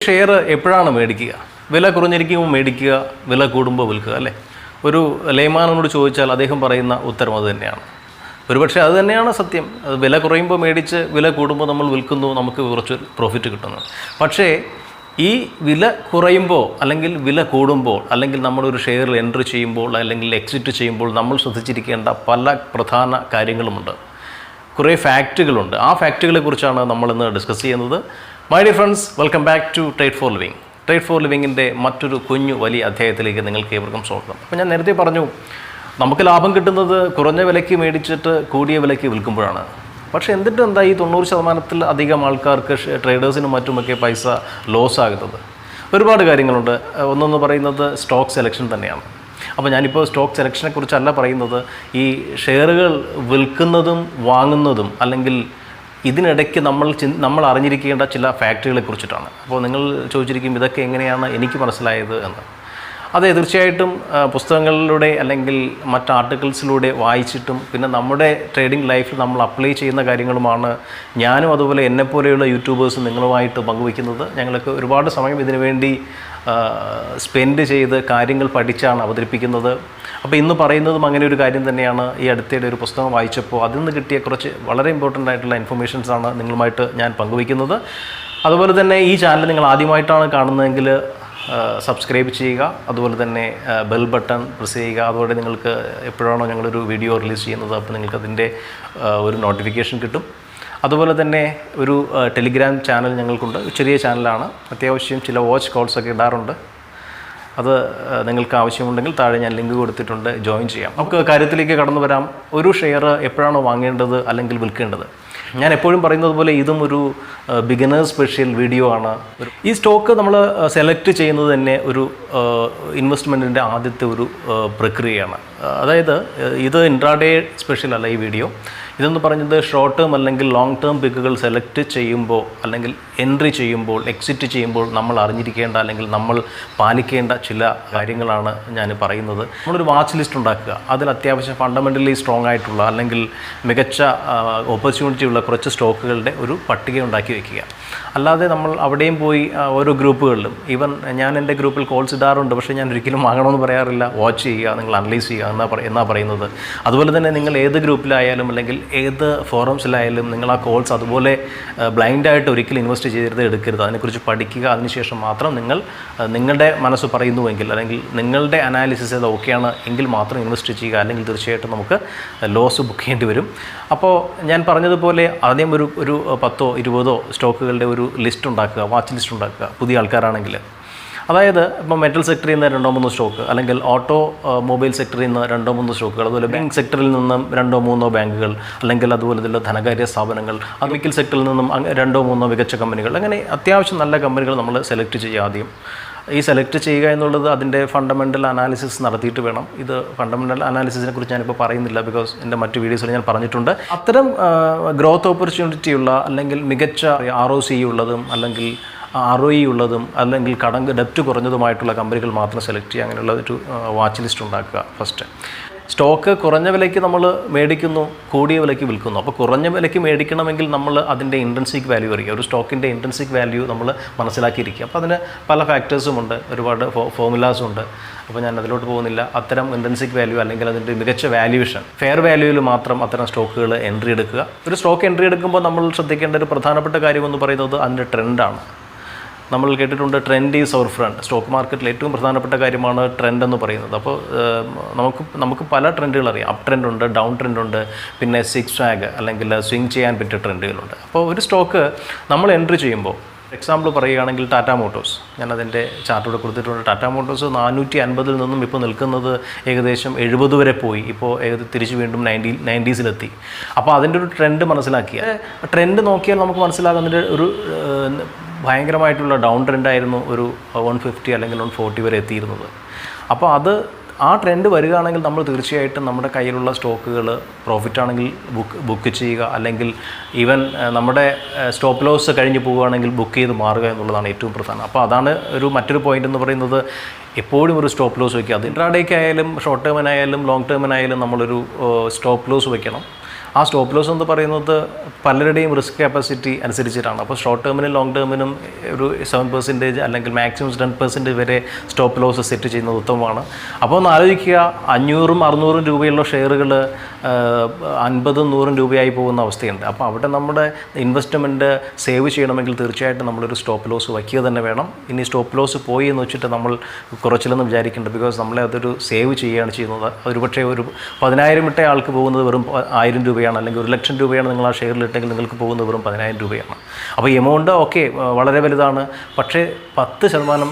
Share എപ്പോഴാണ് മേടിക്കുക? വില കുറഞ്ഞിരിക്കുമ്പോൾ മേടിക്കുക, വില കൂടുമ്പോൾ വിൽക്കുക, അല്ലേ? ഒരു ലേമാനോട് ചോദിച്ചാൽ അദ്ദേഹം പറയുന്ന ഉത്തരം അത് തന്നെയാണ്. ഒരുപക്ഷെ അത് തന്നെയാണ് സത്യം. അത് വില കുറയുമ്പോൾ മേടിച്ച് വില കൂടുമ്പോൾ നമ്മൾ വിൽക്കുന്നു, നമുക്ക് കുറച്ച് പ്രോഫിറ്റ് കിട്ടുന്നു. പക്ഷേ ഈ വില കുറയുമ്പോൾ അല്ലെങ്കിൽ വില കൂടുമ്പോൾ അല്ലെങ്കിൽ നമ്മളൊരു ഷെയറിൽ എൻട്രി ചെയ്യുമ്പോൾ അല്ലെങ്കിൽ എക്സിറ്റ് ചെയ്യുമ്പോൾ നമ്മൾ ശ്രദ്ധിച്ചിരിക്കേണ്ട പല പ്രധാന കാര്യങ്ങളുമുണ്ട്. കുറേ ഫാക്റ്റുകളുണ്ട്. ആ ഫാക്റ്റുകളെ കുറിച്ചാണ് നമ്മളിന്ന് ഡിസ്കസ് ചെയ്യുന്നത്. My dear friends, welcome back to trade for living. Trade for ലിവിങ്ങിൻ്റെ മറ്റൊരു കുഞ്ഞു വലിയ അധ്യായത്തിലേക്ക് നിങ്ങൾക്ക് ഏവർക്കും സ്വാഗതം. അപ്പോൾ ഞാൻ നേരത്തെ പറഞ്ഞു, നമുക്ക് ലാഭം കിട്ടുന്നത് കുറഞ്ഞ വിലയ്ക്ക് മേടിച്ചിട്ട് കൂടിയ വിലയ്ക്ക് വിൽക്കുമ്പോഴാണ്. പക്ഷേ എന്നിട്ട് എന്താ ഈ 90% അധികം ആൾക്കാർക്ക് ട്രേഡേഴ്സിനും മറ്റുമൊക്കെ പൈസ ലോസ് ആകുന്നത്? ഒരുപാട് കാര്യങ്ങളുണ്ട്. ഒന്നെന്ന് പറയുന്നത് സ്റ്റോക്ക് സെലക്ഷൻ തന്നെയാണ്. അപ്പോൾ ഞാനിപ്പോൾ സ്റ്റോക്ക് സെലക്ഷനെ കുറിച്ചല്ല പറയുന്നത്, ഈ ഷെയറുകൾ വിൽക്കുന്നതും വാങ്ങുന്നതും അല്ലെങ്കിൽ ഇതിനിടയ്ക്ക് നമ്മൾ അറിഞ്ഞിരിക്കേണ്ട ചില ഫാക്ടറികളെ കുറിച്ചിട്ടാണ്. അപ്പോൾ നിങ്ങൾ ചോദിച്ചിരിക്കും, ഇതൊക്കെ എങ്ങനെയാണ് എനിക്ക് മനസ്സിലായത് എന്ന്. അതെ, തീർച്ചയായിട്ടും പുസ്തകങ്ങളിലൂടെ അല്ലെങ്കിൽ മറ്റ് ആർട്ടിക്കിൾസിലൂടെ വായിച്ചിട്ടും പിന്നെ നമ്മുടെ ട്രേഡിംഗ് ലൈഫിൽ നമ്മൾ അപ്ലൈ ചെയ്യുന്ന കാര്യങ്ങളുമാണ് ഞാനും അതുപോലെ എന്നെപ്പോലെയുള്ള യൂട്യൂബേഴ്സും നിങ്ങളുമായിട്ട് പങ്കുവയ്ക്കുന്നത്. ഞങ്ങൾക്ക് ഒരുപാട് സമയം ഇതിനു വേണ്ടി സ്പെൻഡ് ചെയ്ത് കാര്യങ്ങൾ പഠിച്ചാണ് അവതരിപ്പിക്കുന്നത്. അപ്പോൾ ഇന്ന് പറയുന്നതും അങ്ങനെ ഒരു കാര്യം തന്നെയാണ്. ഈ അടുത്തിടെ ഒരു പുസ്തകം വായിച്ചപ്പോൾ അതിൽ നിന്ന് കിട്ടിയ കുറച്ച് വളരെ ഇമ്പോർട്ടൻ്റ് ആയിട്ടുള്ള ഇൻഫർമേഷൻസാണ് നിങ്ങളുമായിട്ട് ഞാൻ പങ്കുവയ്ക്കുന്നത്. അതുപോലെ തന്നെ ഈ ചാനൽ നിങ്ങൾ ആദ്യമായിട്ടാണ് കാണുന്നതെങ്കിൽ സബ്സ്ക്രൈബ് ചെയ്യുക, അതുപോലെ തന്നെ ബെൽ ബട്ടൺ പ്രസ് ചെയ്യുക. അതുപോലെ നിങ്ങൾക്ക് എപ്പോഴാണോ ഞങ്ങളൊരു വീഡിയോ റിലീസ് ചെയ്യുന്നത് അപ്പോൾ നിങ്ങൾക്കതിൻ്റെ ഒരു നോട്ടിഫിക്കേഷൻ കിട്ടും. അതുപോലെ തന്നെ ഒരു ടെലിഗ്രാം ചാനൽ ഞങ്ങൾക്കുണ്ട്. ചെറിയ ചാനലാണ്, അത്യാവശ്യം ചില വാച്ച് കോൾസൊക്കെ ഇടാറുണ്ട്. അത് നിങ്ങൾക്ക് ആവശ്യമുണ്ടെങ്കിൽ താഴെ ഞാൻ ലിങ്ക് കൊടുത്തിട്ടുണ്ട്, ജോയിൻ ചെയ്യാം. നമുക്ക് കാര്യത്തിലേക്ക് കടന്നു വരാം. ഒരു ഷെയർ എപ്പോഴാണോ വാങ്ങേണ്ടത് അല്ലെങ്കിൽ വിൽക്കേണ്ടത്? ഞാൻ എപ്പോഴും പറയുന്നത് പോലെ ഇതും ഒരു ബിഗിനേഴ്സ് സ്പെഷ്യൽ വീഡിയോ ആണ്. ഈ സ്റ്റോക്ക് നമ്മൾ സെലക്ട് ചെയ്യുന്നത് തന്നെ ഒരു ഇൻവെസ്റ്റ്മെൻറ്റിൻ്റെ ആദ്യത്തെ ഒരു പ്രക്രിയയാണ്. അതായത് ഇത് ഇൻട്രാഡേ സ്പെഷ്യൽ അല്ല ഈ വീഡിയോ. ഇതെന്ന് പറഞ്ഞത് ഷോർട്ട് ടേം അല്ലെങ്കിൽ ലോങ് ടേം പിക്കുകൾ സെലക്ട് ചെയ്യുമ്പോൾ അല്ലെങ്കിൽ എൻട്രി ചെയ്യുമ്പോൾ എക്സിറ്റ് ചെയ്യുമ്പോൾ നമ്മൾ അറിഞ്ഞിരിക്കേണ്ട അല്ലെങ്കിൽ നമ്മൾ പാലിക്കേണ്ട ചില കാര്യങ്ങളാണ് ഞാൻ പറയുന്നത്. നമ്മളൊരു വാച്ച് ലിസ്റ്റ് ഉണ്ടാക്കുക. അതിൽ അത്യാവശ്യം ഫണ്ടമെൻ്റലി സ്ട്രോങ് ആയിട്ടുള്ള അല്ലെങ്കിൽ മികച്ച ഓപ്പർച്യൂണിറ്റി ഉള്ള കുറച്ച് സ്റ്റോക്കുകളുടെ ഒരു പട്ടിക ഉണ്ടാക്കി വയ്ക്കുക. അല്ലാതെ നമ്മൾ അവിടെയും പോയി ഓരോ ഗ്രൂപ്പുകളിലും, ഈവൻ ഞാൻ എൻ്റെ ഗ്രൂപ്പിൽ കോൾസ് ഇടാറുണ്ട്, പക്ഷേ ഞാൻ ഒരിക്കലും വാങ്ങണമെന്ന് പറയാറില്ല. വാച്ച് ചെയ്യുക, നിങ്ങൾ അനലൈസ് ചെയ്യുക എന്നാ പറയുന്നത്. അതുപോലെ തന്നെ നിങ്ങൾ ഏത് ഗ്രൂപ്പിലായാലും അല്ലെങ്കിൽ ഏത് ഫോറംസിലായാലും നിങ്ങൾ ആ കോൾസ് അതുപോലെ ബ്ലൈൻഡായിട്ട് ഒരിക്കലും ഇൻവെസ്റ്റ് ചെയ്യരുത്, എടുക്കരുത്. അതിനെക്കുറിച്ച് പഠിക്കുക. അതിനുശേഷം മാത്രം നിങ്ങളുടെ മനസ്സ് പറയുന്നുവെങ്കിൽ അല്ലെങ്കിൽ നിങ്ങളുടെ അനാലിസിസ് അത് ഓക്കെയാണ് എങ്കിൽ മാത്രം ഇൻവെസ്റ്റ് ചെയ്യുക. അല്ലെങ്കിൽ തീർച്ചയായിട്ടും നമുക്ക് ലോസ് ബുക്ക് ചെയ്യേണ്ടി വരും. അപ്പോൾ ഞാൻ പറഞ്ഞതുപോലെ ആദ്യം ഒരു 10ഓ 20ഓ സ്റ്റോക്കുകളുടെ ഒരു ലിസ്റ്റ് ഉണ്ടാക്കുക, വാച്ച് ലിസ്റ്റ് ഉണ്ടാക്കുക പുതിയ ആൾക്കാരാണെങ്കിൽ. അതായത് ഇപ്പോൾ മെറ്റൽ സെക്ടറിൽ നിന്ന് 2-3 സ്റ്റോക്ക്, അല്ലെങ്കിൽ ഓട്ടോമൊബൈൽ സെക്ടറിൽ നിന്ന് 2-3 സ്റ്റോക്കുകൾ, അതുപോലെ ബാങ്ക് സെക്ടറിൽ നിന്നും 2-3 ബാങ്കുകൾ, അല്ലെങ്കിൽ അതുപോലെ തന്നെ ധനകാര്യ സ്ഥാപനങ്ങൾ, കെമിക്കൽ സെക്ടറിൽ നിന്നും 2-3 മികച്ച കമ്പനികൾ, അങ്ങനെ അത്യാവശ്യം നല്ല കമ്പനികൾ നമ്മൾ സെലക്ട് ചെയ്യുക. ആദ്യം ഈ സെലക്ട് ചെയ്യുക എന്നുള്ളത് അതിൻ്റെ ഫണ്ടമെൻ്റൽ അനാലിസിസ് നടത്തിയിട്ട് വേണം. ഇത് ഫണ്ടമെൻ്റൽ അനാലിസിസിനെ കുറിച്ച് ഞാനിപ്പോൾ പറയുന്നില്ല, ബിക്കോസ് എൻ്റെ മറ്റു വീഡിയോസിൽ ഞാൻ പറഞ്ഞിട്ടുണ്ട്. അത്തരം ഗ്രോത്ത് ഓപ്പർച്യൂണിറ്റി ഉള്ള അല്ലെങ്കിൽ മികച്ച ROC ഉള്ളതും അല്ലെങ്കിൽ ROE ഉള്ളതും അല്ലെങ്കിൽ ഡെപ്റ്റ് കുറഞ്ഞതുമായിട്ടുള്ള കമ്പനികൾ മാത്രം സെലക്ട് ചെയ്യുക. അങ്ങനെയുള്ള ഒരു വാച്ച് ലിസ്റ്റ് ഉണ്ടാക്കുക. ഫസ്റ്റ് സ്റ്റോക്ക് കുറഞ്ഞ വിലയ്ക്ക് നമ്മൾ മേടിക്കുന്നു, കൂടിയ വിലയ്ക്ക് വിൽക്കുന്നു. അപ്പോൾ കുറഞ്ഞ വിലയ്ക്ക് മേടിക്കണമെങ്കിൽ നമ്മൾ അതിൻ്റെ ഇൻട്രിൻസിക് വാല്യൂ അറിയുക. ഒരു സ്റ്റോക്കിൻ്റെ ഇൻട്രിൻസിക് വാല്യൂ നമ്മൾ മനസ്സിലാക്കിയിരിക്കുക. അപ്പോൾ അതിന് പല ഫാക്ടേഴ്സുമുണ്ട്, ഒരുപാട് ഫോർമുലാസുണ്ട്. അപ്പോൾ ഞാൻ അതിലോട്ട് പോകുന്നില്ല. അത്തരം ഇൻട്രിൻസിക് വാല്യൂ അല്ലെങ്കിൽ അതിൻ്റെ മികച്ച വാല്യൂഷൻ, ഫെയർ വാല്യൂവിൽ മാത്രം അത്തരം സ്റ്റോക്കുകൾ എൻട്രി എടുക്കുക. ഒരു സ്റ്റോക്ക് എൻട്രി എടുക്കുമ്പോൾ നമ്മൾ ശ്രദ്ധിക്കേണ്ട ഒരു പ്രധാനപ്പെട്ട കാര്യമെന്ന് പറയുന്നത് അതിൻ്റെ ട്രെൻഡാണ്. നമ്മൾ കേട്ടിട്ടുണ്ട്, trend is our friend. Stock മാർക്കറ്റിൽ ഏറ്റവും പ്രധാനപ്പെട്ട കാര്യമാണ് ട്രെൻഡ് എന്ന് പറയുന്നത്. അപ്പോൾ നമുക്ക് പല ട്രെൻഡുകൾ അറിയാം. അപ്പ് ട്രെൻഡ് ഉണ്ട്, ഡൗൺ ട്രെൻഡ് ഉണ്ട്, പിന്നെ സിക്സ് വാഗ് അല്ലെങ്കിൽ സ്വിങ് ചെയ്യാൻ പറ്റിയ ട്രെൻഡുകളുണ്ട്. അപ്പോൾ ഒരു സ്റ്റോക്ക് നമ്മൾ എൻട്രി ചെയ്യുമ്പോൾ, എക്സാമ്പിൾ പറയുകയാണെങ്കിൽ ടാറ്റ മോട്ടോഴ്സ്, ഞാൻ അതിൻ്റെ ചാർട്ടോടെ കൊടുത്തിട്ടുണ്ട്. ടാറ്റ മോട്ടോഴ്സ് 450 നിന്നും ഇപ്പോൾ നിൽക്കുന്നത് ഏകദേശം 70 വരെ പോയി. ഇപ്പോൾ തിരിച്ച് വീണ്ടും 90s അപ്പോൾ അതിൻ്റെ ഒരു ട്രെൻഡ് മനസ്സിലാക്കിയ ട്രെൻഡ് നോക്കിയാൽ നമുക്ക് മനസ്സിലാകുന്നതിൻ്റെ ഒരു ഭയങ്കരമായിട്ടുള്ള ഡൗൺ ട്രെൻഡായിരുന്നു. ഒരു 150 അല്ലെങ്കിൽ 140 വരെ എത്തിയിരുന്നത്. അപ്പോൾ ആ ട്രെൻഡ് വരികയാണെങ്കിൽ നമ്മൾ തീർച്ചയായിട്ടും നമ്മുടെ കയ്യിലുള്ള സ്റ്റോക്കുകൾ പ്രോഫിറ്റ് ആണെങ്കിൽ ബുക്ക് ചെയ്യുക, അല്ലെങ്കിൽ ഈവൻ നമ്മുടെ സ്റ്റോപ്പ് ലോസ് കഴിഞ്ഞ് പോവുകയാണെങ്കിൽ ബുക്ക് ചെയ്ത് മാറുക എന്നുള്ളതാണ് ഏറ്റവും പ്രധാനം. അപ്പോൾ അതാണ് മറ്റൊരു പോയിൻ്റ് എന്ന് പറയുന്നത്. എപ്പോഴും ഒരു സ്റ്റോപ്പ് ലോസ് വയ്ക്കുക. അത് ഇൻട്രാഡേക്ക് ആയാലും ഷോർട്ട് ടേമിനായാലും ലോങ് ടേമിനായാലും നമ്മളൊരു സ്റ്റോപ്പ് ലോസ് വയ്ക്കണം. ആ സ്റ്റോപ്പ് ലോസ് എന്ന് പറയുന്നത് പലരുടെയും റിസ്ക് കപ്പാസിറ്റി അനുസരിച്ചിട്ടാണ്. അപ്പോൾ ഷോർട്ട് ടേമിനും ലോങ് ടേമിനും ഒരു 7% അല്ലെങ്കിൽ മാക്സിമം 10% വരെ സ്റ്റോപ്പ് ലോസ് സെറ്റ് ചെയ്യുന്നത് ഉത്തമമാണ്. അപ്പോൾ ഒന്ന് ആലോചിക്കുക, 500-600 രൂപയുള്ള ഷെയറുകൾ 50-100 രൂപയായി പോകുന്ന അവസ്ഥയുണ്ട്. അപ്പോൾ അവിടെ നമ്മുടെ ഇൻവെസ്റ്റ്മെൻറ്റ് സേവ് ചെയ്യണമെങ്കിൽ തീർച്ചയായിട്ടും നമ്മളൊരു സ്റ്റോപ്പ് ലോസ് വയ്ക്കുക തന്നെ വേണം. ഇനി സ്റ്റോപ്പ് ലോസ് പോയി എന്ന് വെച്ചിട്ട് നമ്മൾ കുറച്ചില്ലെന്ന് വിചാരിക്കേണ്ട, ബിക്കോസ് നമ്മളെ അതൊരു സേവ് ചെയ്യുകയാണ് ചെയ്യുന്നത്. ഒരുപക്ഷെ ഒരു 10,000 ഇട്ട ആൾക്ക് പോകുന്നത് വെറും 1,000 രൂപയാണ്, അല്ലെങ്കിൽ 1,00,000 രൂപയാണ് നിങ്ങൾ ആ ഷെയറിലിട്ടെങ്കിൽ നിങ്ങൾക്ക് പോകുന്നത് വെറും 10,000 രൂപയാണ്. അപ്പോൾ എമൗണ്ട് ഓക്കെ വളരെ വലുതാണ്, പക്ഷേ 10%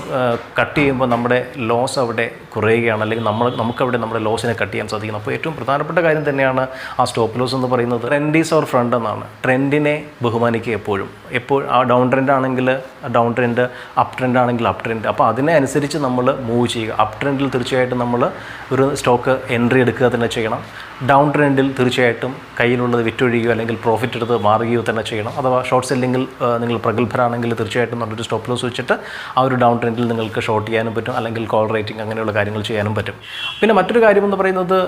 കട്ട് ചെയ്യുമ്പോൾ നമ്മുടെ ലോസ് അവിടെ കുറയുകയാണ്, അല്ലെങ്കിൽ നമുക്കവിടെ നമ്മുടെ ലോസിനെ കട്ട് ചെയ്യാൻ സാധിക്കുന്നു. അപ്പോൾ ഏറ്റവും പ്രധാനപ്പെട്ട കാര്യം തന്നെയാണ് ആ സ്റ്റോപ്പ് ലോസ് എന്ന് പറയുന്നത്. ട്രെൻഡ് ഈസ് അവർ ഫ്രണ്ട് എന്നാണ്. ട്രെൻഡിനെ ബഹുമാനിക്കുക എപ്പോഴും ആ ഡൗൺ ട്രെൻഡ് ആണെങ്കിൽ ഡൗൺ ട്രെൻഡ്, അപ്പ് ട്രെൻഡ് ആണെങ്കിൽ അപ്പ് ട്രെൻഡ്. അപ്പോൾ അതിനെ അനുസരിച്ച് നമ്മൾ മൂവ് ചെയ്യുക. അപ്പ് ട്രെൻഡിൽ തീർച്ചയായിട്ടും നമ്മൾ ഒരു സ്റ്റോക്ക് എൻട്രി എടുക്കുക തന്നെ ചെയ്യണം. ഡൗൺ ട്രെൻഡിൽ തീർച്ചയായിട്ടും കയ്യിലുള്ളത് വിറ്റൊഴിയുകയോ അല്ലെങ്കിൽ പ്രോഫിറ്റ് എടുത്ത് മാറുകയോ തന്നെ ചെയ്യണം. അഥവാ ഷോർട്ട് സെല്ലിങ്ങിൽ നിങ്ങൾ പ്രഗത്ഭരാണെങ്കിൽ തീർച്ചയായിട്ടും നല്ലൊരു സ്റ്റോപ്പ് ലോസ് വെച്ചിട്ട് ആ ഒരു ഡൗൺ ട്രെൻഡിൽ നിങ്ങൾക്ക് ഷോർട്ട് ചെയ്യാനും പറ്റും, അല്ലെങ്കിൽ കോൾ റേറ്റിംഗ് അങ്ങനെയുള്ള കാര്യങ്ങൾ ചെയ്യാനും പറ്റും. പിന്നെ മറ്റൊരു കാര്യമെന്ന് പറയുന്നത്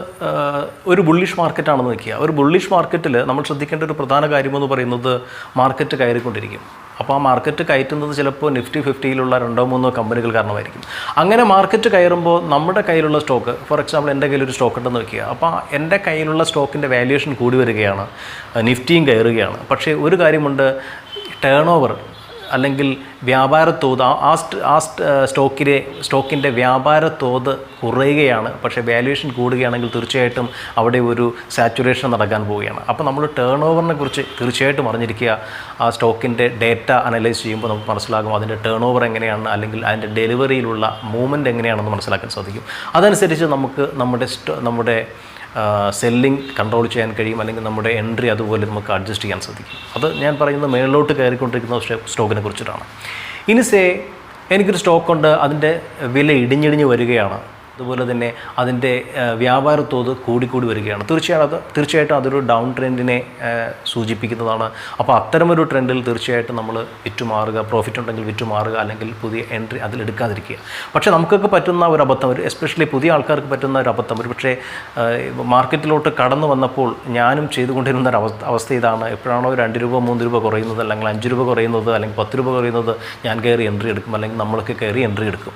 ഒരു ബുള്ളിഷ് മാർക്കറ്റാണെന്ന് വയ്ക്കുക. ഒരു ബുള്ളിഷ് മാർക്കറ്റിൽ നമ്മൾ ശ്രദ്ധിക്കേണ്ട ഒരു പ്രധാന കാര്യമെന്ന് പറയുന്നത് മാർക്കറ്റ് കയറിക്കൊണ്ടിരിക്കും. അപ്പോൾ ആ മാർക്കറ്റ് കയറ്റുന്നത് ചിലപ്പോൾ നിഫ്റ്റി 50-ലുള്ള 2-3 കമ്പനികൾ കാരണമായിരിക്കും. അങ്ങനെ മാർക്കറ്റ് കയറുമ്പോൾ നമ്മുടെ കയ്യിലുള്ള സ്റ്റോക്ക്, ഫോർ എക്സാമ്പിൾ എൻ്റെ കയ്യിലൊരു സ്റ്റോക്ക് ഉണ്ടെന്ന് വയ്ക്കുക. അപ്പോൾ എൻ്റെ കയ്യിലുള്ള സ്റ്റോക്കിൻ്റെ വാല്യുവേഷൻ കൂടി വരികയാണ്, നിഫ്റ്റിയും കയറുകയാണ്. പക്ഷേ ഒരു കാര്യമുണ്ട്, ടേൺ ഓവർ അല്ലെങ്കിൽ വ്യാപാരത്തോത് സ്റ്റോക്കിൻ്റെ വ്യാപാരത്തോത് കുറയുകയാണ്, പക്ഷേ വാല്യുവേഷൻ കൂടുകയാണെങ്കിൽ തീർച്ചയായിട്ടും അവിടെ ഒരു സാച്ചുറേഷൻ നടക്കാൻ പോവുകയാണ്. അപ്പോൾ നമ്മൾ ടേൺ ഓവറിനെ കുറിച്ച് തീർച്ചയായിട്ടും അറിഞ്ഞിരിക്കുക. ആ സ്റ്റോക്കിൻ്റെ ഡേറ്റ അനലൈസ് ചെയ്യുമ്പോൾ നമുക്ക് മനസ്സിലാകും അതിൻ്റെ ടേൺ ഓവർ എങ്ങനെയാണ്, അല്ലെങ്കിൽ അതിൻ്റെ ഡെലിവറിയിലുള്ള മൂവ്മെൻറ്റ് എങ്ങനെയാണെന്ന് മനസ്സിലാക്കാൻ സാധിക്കും. അതനുസരിച്ച് നമുക്ക് നമ്മുടെ സെല്ലിംഗ് കൺട്രോൾ ചെയ്യാൻ കഴിയും, അല്ലെങ്കിൽ നമ്മുടെ എൻട്രി അതുപോലെ നമുക്ക് അഡ്ജസ്റ്റ് ചെയ്യാൻ സാധിക്കും. അത് ഞാൻ പറയുന്നത് മേളിലോട്ട് കയറിക്കൊണ്ടിരിക്കുന്ന സ്റ്റോക്കിനെ കുറിച്ചിട്ടാണ്. ഇനി എനിക്കൊരു സ്റ്റോക്കുണ്ട്, അതിൻ്റെ വില ഇടിഞ്ഞിടിഞ്ഞ് വരികയാണ്, അതുപോലെ തന്നെ അതിൻ്റെ വ്യാപാരത്തോത് കൂടിക്കൂടി വരികയാണ്. തീർച്ചയായിട്ടും അതൊരു ഡൗൺ ട്രെൻഡിനെ സൂചിപ്പിക്കുന്നതാണ്. അപ്പോൾ അത്തരമൊരു ട്രെൻഡിൽ തീർച്ചയായിട്ടും നമ്മൾ വിറ്റുമാറുക, പ്രോഫിറ്റ് ഉണ്ടെങ്കിൽ വിറ്റുമാറുക, അല്ലെങ്കിൽ പുതിയ എൻട്രി അതിലെടുക്കാതിരിക്കുക. പക്ഷേ നമുക്കൊക്കെ പറ്റുന്ന ഒരു അബദ്ധം, എസ്പെഷ്യലി പുതിയ ആൾക്കാർക്ക് പറ്റുന്ന ഒരു അബദ്ധം, ഒരു പക്ഷേ മാർക്കറ്റിലോട്ട് കടന്നു വന്നപ്പോൾ ഞാനും ചെയ്തുകൊണ്ടിരുന്ന ഒരു അവസ്ഥ ഇതാണ്. എപ്പോഴാണോ 2 രൂപ 3 രൂപ കുറയുന്നത്, അല്ലെങ്കിൽ 5 രൂപ കുറയുന്നത്, അല്ലെങ്കിൽ 10 രൂപ കുറയുന്നത്, ഞാൻ കയറി എൻട്രി എടുക്കും, അല്ലെങ്കിൽ നമ്മളൊക്കെ കയറി എൻട്രി എടുക്കും.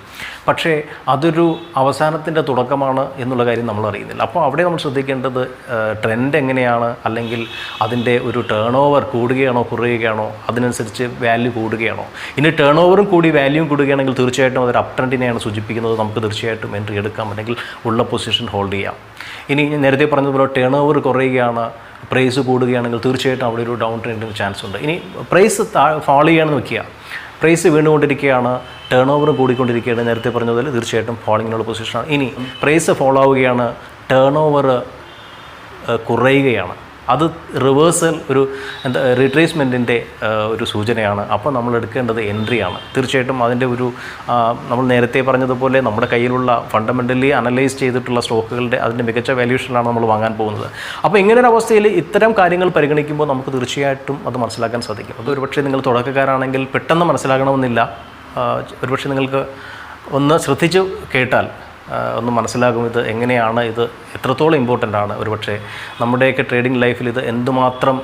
പക്ഷേ അതൊരു അവസാനത്തിൻ്റെ തുടക്കമാണ് എന്നുള്ള കാര്യം നമ്മൾ അറിയുന്നില്ല. അപ്പോൾ അവിടെ നമ്മൾ ശ്രദ്ധിക്കേണ്ടത് ട്രെൻഡ് എങ്ങനെയാണ്, അല്ലെങ്കിൽ അതിൻ്റെ ഒരു ടേൺ ഓവർ കൂടുകയാണോ കുറയുകയാണോ, അതിനനുസരിച്ച് വാല്യൂ കൂടുകയാണോ. ഇനി ടേൺ ഓവറും കൂടി വാല്യൂവും കൂടുകയാണെങ്കിൽ തീർച്ചയായിട്ടും അതൊരു അപ് ട്രെൻഡിനെയാണ് സൂചിപ്പിക്കുന്നത്. നമുക്ക് തീർച്ചയായിട്ടും എൻട്രി എടുക്കാം, അല്ലെങ്കിൽ ഉള്ള പൊസിഷൻ ഹോൾഡ് ചെയ്യാം. ഇനി നേരത്തെ പറഞ്ഞതുപോലെ ടേൺ ഓവർ കുറയുകയാണ്, പ്രൈസ് കൂടുകയാണെങ്കിൽ തീർച്ചയായിട്ടും അവിടെ ഒരു ഡൗൺ ട്രെൻഡിന് ചാൻസ് ഉണ്ട്. ഇനി പ്രൈസ് ഫോളോ ചെയ്യുകയാണെന്ന് വയ്ക്കുക, പ്രൈസ് വീണ്ടുകൊണ്ടിരിക്കുകയാണ്, ടേൺ ഓവർ കൂടിക്കൊണ്ടിരിക്കുകയാണ്, നേരത്തെ പറഞ്ഞതുപോലെ തീർച്ചയായിട്ടും ഫോളോയിങ്ങിനുള്ള പൊസിഷനാണ്. ഇനി പ്രൈസ് ഫോളോ ആവുകയാണ്, ടേൺ ഓവർ കുറയുകയാണ്, അത് റിവേഴ്സൽ റിട്രേസ്മെൻറ്റിൻ്റെ ഒരു സൂചനയാണ്. അപ്പോൾ നമ്മൾ എടുക്കേണ്ടത് എൻട്രിയാണ്. തീർച്ചയായിട്ടും അതിൻ്റെ നമ്മൾ നേരത്തെ പറഞ്ഞതുപോലെ നമ്മുടെ കയ്യിലുള്ള ഫണ്ടമെൻ്റലി അനലൈസ് ചെയ്തിട്ടുള്ള സ്റ്റോക്കുകളുടെ അതിൻ്റെ മികച്ച വാല്യൂഷനിലാണ് നമ്മൾ വാങ്ങാൻ പോകുന്നത്. അപ്പോൾ ഇങ്ങനൊരു അവസ്ഥയിൽ ഇത്തരം കാര്യങ്ങൾ പരിഗണിക്കുമ്പോൾ നമുക്ക് തീർച്ചയായിട്ടും അത് മനസ്സിലാക്കാൻ സാധിക്കും. അത് ഒരുപക്ഷെ നിങ്ങൾ തുടക്കക്കാരാണെങ്കിൽ പെട്ടെന്ന് മനസ്സിലാകണമെന്നില്ല. ഒരുപക്ഷെ നിങ്ങൾക്ക് ഒന്ന് ശ്രദ്ധിച്ച് കേട്ടാൽ ഒന്ന് മനസ്സിലാകും ഇത് എങ്ങനെയാണ്, ഇത് എത്രത്തോളം ഇമ്പോർട്ടൻ്റ് ആണ്. ഒരുപക്ഷെ നമ്മുടെയൊക്കെ ട്രേഡിംഗ് ലൈഫിൽ ഇത് എന്തുമാത്രം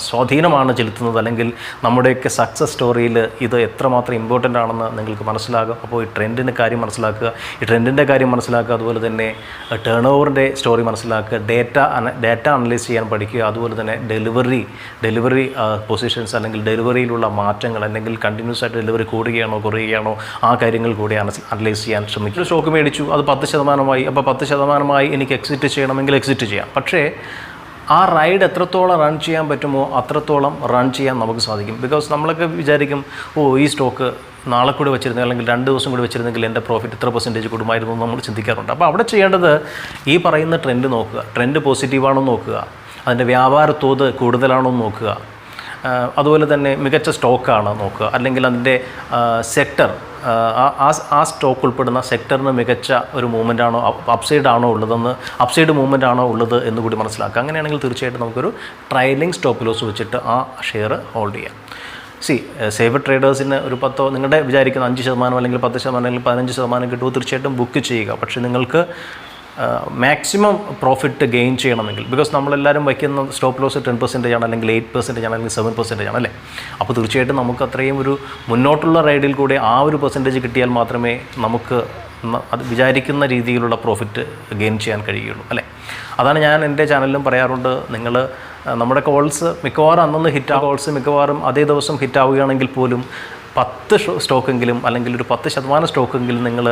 സ്വാധീനമാണ് ചെലുത്തുന്നത്, അല്ലെങ്കിൽ നമ്മുടെയൊക്കെ സക്സസ് സ്റ്റോറിയിൽ ഇത് എത്രമാത്രം ഇമ്പോർട്ടൻ്റ് ആണെന്ന് നിങ്ങൾക്ക് മനസ്സിലാകും. അപ്പോൾ ഈ ട്രെൻഡിൻ്റെ കാര്യം മനസ്സിലാക്കുക, അതുപോലെ തന്നെ ടേൺ ഓവറിൻ്റെ സ്റ്റോറി മനസ്സിലാക്കുക, ഡേറ്റ അനലൈസ് ചെയ്യാൻ പഠിക്കുക, അതുപോലെ തന്നെ ഡെലിവറി പൊസിഷൻസ്, അല്ലെങ്കിൽ ഡെലിവറിയിലുള്ള മാറ്റങ്ങൾ, അല്ലെങ്കിൽ കണ്ടിന്യൂസ് ആയിട്ട് ഡെലിവറി കൂടുകയാണോ കുറയുകയാണോ, ആ കാര്യങ്ങൾ കൂടി അനലൈസ് ചെയ്യാൻ ശ്രമിക്കുക. സ്റ്റോക്ക് മേടിച്ചു, അത് 10%, അപ്പോൾ 10% എനിക്ക് എക്സിറ്റ് ചെയ്യണമെങ്കിൽ എക്സിറ്റ് ചെയ്യാം. പക്ഷേ ആ റൈഡ് എത്രത്തോളം റൺ ചെയ്യാൻ പറ്റുമോ അത്രത്തോളം റൺ ചെയ്യാൻ നമുക്ക് സാധിക്കും. ബിക്കോസ് നമ്മളൊക്കെ വിചാരിക്കും, ഈ സ്റ്റോക്ക് നാളെ കൂടി വെച്ചിരുന്നെങ്കിൽ, അല്ലെങ്കിൽ 2 ദിവസം കൂടി വെച്ചിരുന്നെങ്കിൽ എൻ്റെ പ്രോഫിറ്റ് ഇത്ര % കൂടുമായിരുന്നു എന്ന് നമ്മൾ ചിന്തിക്കാറുണ്ട്. അപ്പോൾ അവിടെ ചെയ്യേണ്ടത് ഈ പറയുന്ന ട്രെൻഡ് നോക്കുക, ട്രെൻഡ് പോസിറ്റീവാണോ നോക്കുക, അതിൻ്റെ വ്യാപാര തോത് കൂടുതലാണോ നോക്കുക, അതുപോലെ തന്നെ മികച്ച സ്റ്റോക്കാണ് നോക്കുക, അല്ലെങ്കിൽ അതിൻ്റെ സെക്ടർ, ആ സ്റ്റോക്ക് ഉൾപ്പെടുന്ന സെക്ടറിന് മികച്ച ഒരു മൂവ്മെൻ്റ് ആണോ, അപ്സൈഡ് മൂവ്മെൻ്റ് ആണോ ഉള്ളത് എന്ന് കൂടി മനസ്സിലാക്കുക. അങ്ങനെയാണെങ്കിൽ തീർച്ചയായിട്ടും നമുക്കൊരു ട്രailing സ്റ്റോപ്പ് ലോസ് വെച്ചിട്ട് ആ ഷെയർ ഹോൾഡ് ചെയ്യാം. സേവർ ട്രേഡേഴ്സിന് ഒരു 10, നിങ്ങളുടെ വിചാരിക്കുന്ന 5% അല്ലെങ്കിൽ 10% അല്ലെങ്കിൽ 15% കിട്ടുമോ, തീർച്ചയായിട്ടും ബുക്ക് ചെയ്യുക. പക്ഷേ നിങ്ങൾക്ക് മാക്സിമം പ്രോഫിറ്റ് ഗെയിൻ ചെയ്യണമെങ്കിൽ, ബിക്കോസ് നമ്മളെല്ലാവരും വയ്ക്കുന്ന സ്റ്റോപ്പ് ലോസ് 10% ആണ്, അല്ലെങ്കിൽ 8% ആണ്, അല്ലെങ്കിൽ 7% ആണ് അല്ലേ. അപ്പോൾ തീർച്ചയായിട്ടും നമുക്ക് അത്രയും ഒരു മുന്നോട്ടുള്ള റൈഡിൽ കൂടെ ആ ഒരു പെർസെൻറ്റേജ് കിട്ടിയാൽ മാത്രമേ നമുക്ക് അത് വിചാരിക്കുന്ന രീതിയിലുള്ള പ്രോഫിറ്റ് ഗെയിൻ ചെയ്യാൻ കഴിയുള്ളൂ അല്ലേ. അതാണ് ഞാൻ എൻ്റെ ചാനലിലും പറയാറുണ്ട്. നിങ്ങൾ നമ്മുടെ കോൾസ് മിക്കവാറും അന്നൊന്ന് കോൾസ് മിക്കവാറും അതേ ദിവസം ഹിറ്റാവുകയാണെങ്കിൽ പോലും 10 സ്റ്റോക്കെങ്കിലും അല്ലെങ്കിൽ ഒരു 10% സ്റ്റോക്കെങ്കിലും നിങ്ങൾ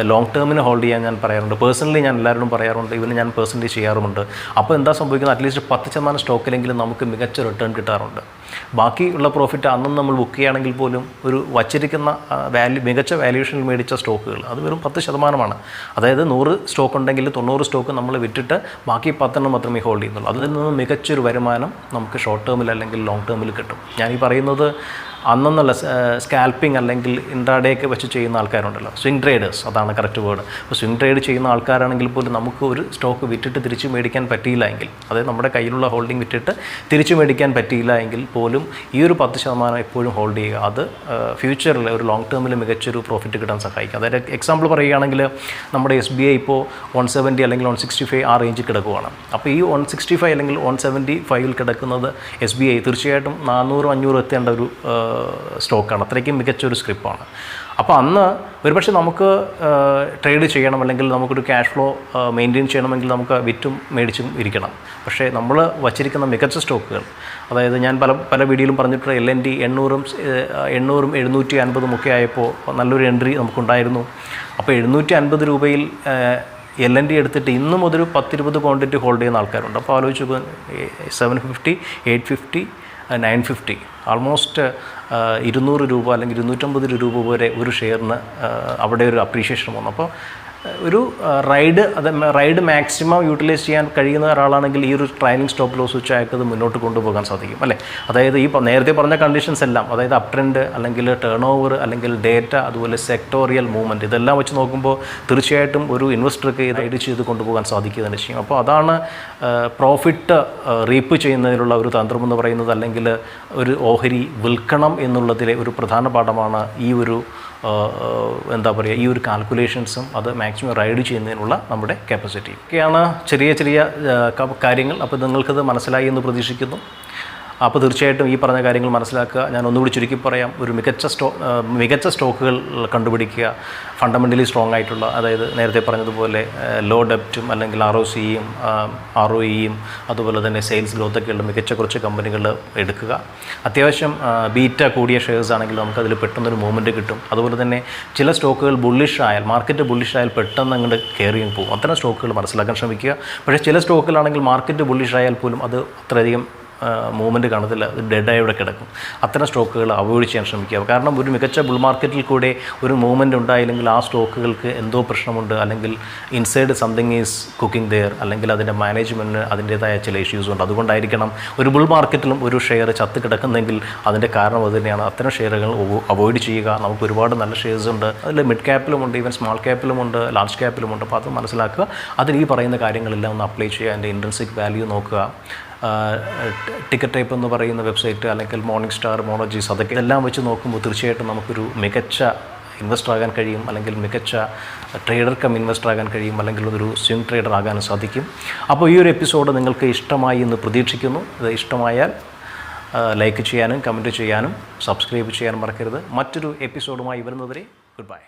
ലോങ് ടേമിന് ഹോൾഡ് ചെയ്യാൻ ഞാൻ പറയാറുണ്ട്. പേഴ്സണലി ഞാൻ എല്ലാവരോടും പറയാറുണ്ട്, ഇവന് ഞാൻ പേഴ്സണലി ചെയ്യാറുമുണ്ട്. അപ്പോൾ എന്താ സംഭവിക്കുന്നത്, അറ്റ്ലീസ്റ്റ് 10% സ്റ്റോക്കിലെങ്കിലും നമുക്ക് മികച്ച റിട്ടേൺ കിട്ടാറുണ്ട്. ബാക്കിയുള്ള പ്രോഫിറ്റ് അന്നും നമ്മൾ ബുക്ക് ചെയ്യുകയാണെങ്കിൽ പോലും ഒരു വച്ചിരിക്കുന്ന മികച്ച വാല്യൂഷനിൽ മേടിച്ച സ്റ്റോക്കുകൾ അത് വെറും 10%. അതായത് 100 സ്റ്റോക്ക് ഉണ്ടെങ്കിൽ 90 സ്റ്റോക്ക് നമ്മൾ വിറ്റിട്ട് ബാക്കി 10 മാത്രമേ ഹോൾഡ് ചെയ്യുന്നുള്ളൂ. അതിൽ നിന്ന് മികച്ചൊരു വരുമാനം നമുക്ക് ഷോർട്ട് ടേമിൽ അല്ലെങ്കിൽ ലോങ് ടേമിൽ കിട്ടും. ഞാനീ പറയുന്നത് അന്നൊന്നല്ല, സ്കാൽപ്പിംഗ് അല്ലെങ്കിൽ ഇൻട്രാഡേക്ക് വെച്ച് ചെയ്യുന്ന ആൾക്കാരുണ്ടല്ലോ, സ്വിംഗ് ട്രേഡേഴ്സ്, അതാണ് കറക്റ്റ് വേർഡ്. അപ്പോൾ സ്വിംഗ് ട്രേഡ് ചെയ്യുന്ന ആൾക്കാരാണെങ്കിൽ പോലും നമുക്ക് ഒരു സ്റ്റോക്ക് വിറ്റിട്ട് തിരിച്ച് മേടിക്കാൻ പറ്റിയില്ല എങ്കിൽ, അതായത് നമ്മുടെ കയ്യിലുള്ള ഹോൾഡിംഗ് വിറ്റിട്ട് തിരിച്ച് മേടിക്കാൻ പറ്റിയില്ല എങ്കിൽ പോലും ഈ ഒരു 10% എപ്പോഴും ഹോൾഡ് ചെയ്യുക. അത് ഫ്യൂച്ചറിൽ ഒരു ലോങ് ടേമിൽ മികച്ചൊരു പ്രോഫിറ്റ് കിട്ടാൻ സഹായിക്കും. അതായത് എക്സാമ്പിൾ പറയുകയാണെങ്കിൽ നമ്മുടെ SBI ഇപ്പോൾ 170 അല്ലെങ്കിൽ 165 ആ റേഞ്ചിൽ കിടക്കുകയാണ്. അപ്പോൾ ഈ 165 അല്ലെങ്കിൽ 175 കിടക്കുന്നത് SBI തീർച്ചയായിട്ടും 400-500 എത്തേണ്ട ഒരു സ്റ്റോക്കാണ്. അത്രയ്ക്കും മികച്ചൊരു സ്ക്രിപ്പാണ്. അപ്പോൾ അന്ന് ഒരുപക്ഷെ നമുക്ക് ട്രേഡ് ചെയ്യണം അല്ലെങ്കിൽ നമുക്കൊരു ക്യാഷ് ഫ്ലോ മെയിൻറ്റെയിൻ ചെയ്യണമെങ്കിൽ നമുക്ക് വിറ്റും മേടിച്ചും ഇരിക്കണം. പക്ഷേ നമ്മൾ വച്ചിരിക്കുന്ന മികച്ച സ്റ്റോക്കുകൾ, അതായത് ഞാൻ പല വീഡിയോയിലും പറഞ്ഞിട്ടുള്ള LNT 800-ഉം 750 ഒക്കെ ആയപ്പോൾ നല്ലൊരു എൻട്രി നമുക്കുണ്ടായിരുന്നു. അപ്പോൾ 750 രൂപയിൽ LNT എടുത്തിട്ട് ഇന്ന് മുതൽ 10-20 ക്വാണ്ടിറ്റി ഹോൾഡ് ചെയ്യുന്ന ആൾക്കാരുണ്ട്. അപ്പോൾ ആലോചിച്ച് 750, 850, 950 ആൾമോസ്റ്റ് 200 രൂപ അല്ലെങ്കിൽ 250 രൂപ വരെ ഒരു ഷെയറിന് അവിടെ ഒരു അപ്രീഷിയേഷൻ വന്നു. അപ്പോൾ ഒരു റൈഡ് മാക്സിമം യൂട്ടിലൈസ് ചെയ്യാൻ കഴിയുന്ന ഒരാളാണെങ്കിൽ ഈ ഒരു ട്രailing സ്റ്റോപ്പ് ലോസ് വെച്ച് അയാൾക്കത് മുന്നോട്ട് കൊണ്ടുപോകാൻ സാധിക്കും അല്ലേ. അതായത് ഈ നേരത്തെ പറഞ്ഞ കണ്ടീഷൻസ് എല്ലാം, അതായത് അപ് ട്രെൻഡ് അല്ലെങ്കിൽ ടേൺ ഓവർ അല്ലെങ്കിൽ ഡേറ്റ, അതുപോലെ സെക്ടോറിയൽ മൂവ്മെൻറ്റ്, ഇതെല്ലാം വെച്ച് നോക്കുമ്പോൾ തീർച്ചയായിട്ടും ഒരു ഇൻവെസ്റ്റർക്ക് ഇത് റൈഡ് ചെയ്ത് കൊണ്ടുപോകാൻ സാധിക്കുക തന്നെ ചെയ്യും. അപ്പോൾ അതാണ് പ്രോഫിറ്റ് റീപ്പ് ചെയ്യുന്നതിനുള്ള ഒരു തന്ത്രമെന്ന് പറയുന്നത്, അല്ലെങ്കിൽ ഒരു ഓഹരി വിൽക്കണം എന്നുള്ളതിലെ ഒരു പ്രധാന പാഠമാണ് ഈ ഒരു എന്താ പറയുക, ഈ ഒരു കാൽക്കുലേഷൻസും അത് മാക്സിമം റൈഡ് ചെയ്യുന്നതിനുള്ള നമ്മുടെ കപ്പാസിറ്റി ഒക്കെയാണ് ചെറിയ കാര്യങ്ങൾ. അപ്പോൾ നിങ്ങൾക്കത് മനസ്സിലായി എന്ന് പ്രതീക്ഷിക്കുന്നു. അപ്പോൾ തീർച്ചയായിട്ടും ഈ പറഞ്ഞ കാര്യങ്ങൾ മനസ്സിലാക്കുക. ഞാൻ ഒന്നുകൂടി ചുരുക്കി പറയാം, ഒരു മികച്ച സ്റ്റോക്കുകൾ കണ്ടുപിടിക്കുക, ഫണ്ടമെൻ്റലി സ്ട്രോങ് ആയിട്ടുള്ള, അതായത് നേരത്തെ പറഞ്ഞതുപോലെ ലോ ഡെപ്റ്റും അല്ലെങ്കിൽ ROCയും ROEയും അതുപോലെ തന്നെ സെയിൽസ് ഗ്രോത്തൊക്കെയുള്ള മികച്ച കുറച്ച് കമ്പനികൾ എടുക്കുക. അത്യാവശ്യം ബീറ്റ കൂടിയ ഷെയർസ് ആണെങ്കിൽ നമുക്കതിൽ പെട്ടെന്നൊരു മൂവ്മെൻറ്റ് കിട്ടും. അതുപോലെ തന്നെ ചില സ്റ്റോക്കുകൾ മാർക്കറ്റ് ബുള്ളിഷായാൽ പെട്ടെന്ന് അങ്ങോട്ട് കയറിയും പോകും. അത്തരം സ്റ്റോക്കുകൾ മനസ്സിലാക്കാൻ ശ്രമിക്കുക. പക്ഷേ ചില സ്റ്റോക്കുകളാണെങ്കിൽ മാർക്കറ്റ് ബുള്ളിഷായാൽ പോലും അത് അത്രയധികം മൂവ്മെൻറ്റ് കാണത്തില്ല, അത് ഡെഡായി ഇവിടെ കിടക്കും. അത്തരം സ്റ്റോക്കുകൾ അവോയ്ഡ് ചെയ്യാൻ ശ്രമിക്കുക. കാരണം ഒരു മികച്ച ബുൾ മാർക്കറ്റിൽ കൂടെ ഒരു മൂവ്മെൻറ്റ് ഉണ്ടായില്ലെങ്കിൽ ആ സ്റ്റോക്കുകൾക്ക് എന്തോ പ്രശ്നമുണ്ട്, അല്ലെങ്കിൽ inside something is cooking there, അല്ലെങ്കിൽ അതിൻ്റെ മാനേജ്മെൻറ്റിന് അതിൻ്റേതായ ചില ഇഷ്യൂസ് ഉണ്ട്. അതുകൊണ്ടായിരിക്കണം ഒരു ബുൾ മാർക്കറ്റിലും ഒരു ഷെയർ ചത്ത് കിടക്കുന്നെങ്കിൽ അതിൻ്റെ കാരണം അത് തന്നെയാണ്. അത്തരം ഷെയറുകൾ അവോയ്ഡ് ചെയ്യുക. നമുക്ക് ഒരുപാട് നല്ല ഷെയർസ് ഉണ്ട്, അതിൽ മിഡ് ക്യാപ്പിലുമുണ്ട്, ഈവൻ സ്മാൾ ക്യാപ്പിലുമുണ്ട്, ലാർജ് ക്യാപ്പിലുമുണ്ട്. അപ്പോൾ അത് മനസ്സിലാക്കുക. അതിൽ ഈ പറയുന്ന കാര്യങ്ങളെല്ലാം ഒന്ന് അപ്ലൈ ചെയ്യുക. അതിൻ്റെ ഇൻട്രിൻസിക് വാല്യൂ നോക്കുക. ടിക്കറ്റ് ടൈപ്പ് എന്ന് പറയുന്ന വെബ്സൈറ്റ്, അല്ലെങ്കിൽ മോർണിംഗ് സ്റ്റാർ, മോണോജീസ്, അതൊക്കെ എല്ലാം വെച്ച് നോക്കുമ്പോൾ തീർച്ചയായിട്ടും നമുക്കൊരു മികച്ച ഇൻവെസ്റ്റർ ആകാൻ കഴിയും, അല്ലെങ്കിൽ മികച്ച ട്രേഡർ ഇൻവെസ്റ്റർ ആകാൻ കഴിയും, അല്ലെങ്കിൽ ഒരു സ്വിംഗ് ട്രേഡർ ആകാനും സാധിക്കും. അപ്പോൾ ഈ ഒരു എപ്പിസോഡ് നിങ്ങൾക്ക് ഇഷ്ടമായി എന്ന് പ്രതീക്ഷിക്കുന്നു. ഇത് ഇഷ്ടമായാൽ ലൈക്ക് ചെയ്യാനും കമൻറ്റ് ചെയ്യാനും സബ്സ്ക്രൈബ് ചെയ്യാനും മറക്കരുത്. മറ്റൊരു എപ്പിസോഡുമായി വരുന്നതുവരെ ഗുഡ് ബൈ.